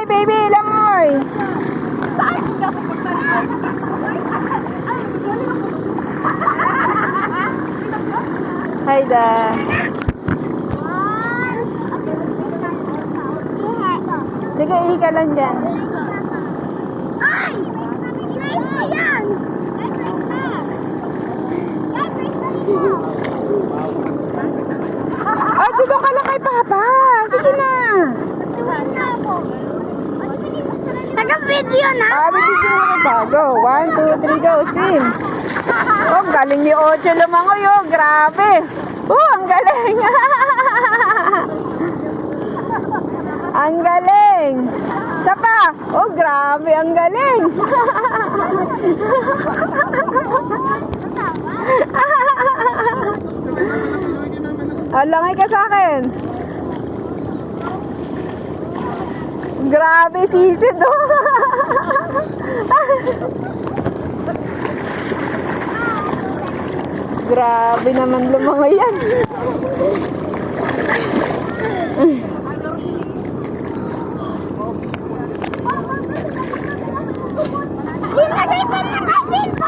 baby, langoy. Hi there. Sige, ihi ka lang dyan. Ay! Nice na yan! Ah, dito ka lang kay Papa. Sige na. Naka-video na? Ah, bibigyan mo kita. Go. 1, 2, 3, go. Swim. Oh, ang galing ni Ocho lumangoy. Oh, grabe. Oh, ang galing. Ang galing. Isa pa. Oh, grabe. Ang galing. Langay ka sa akin. Grabe, sisid. Oh. Grabe naman lumangoy yan.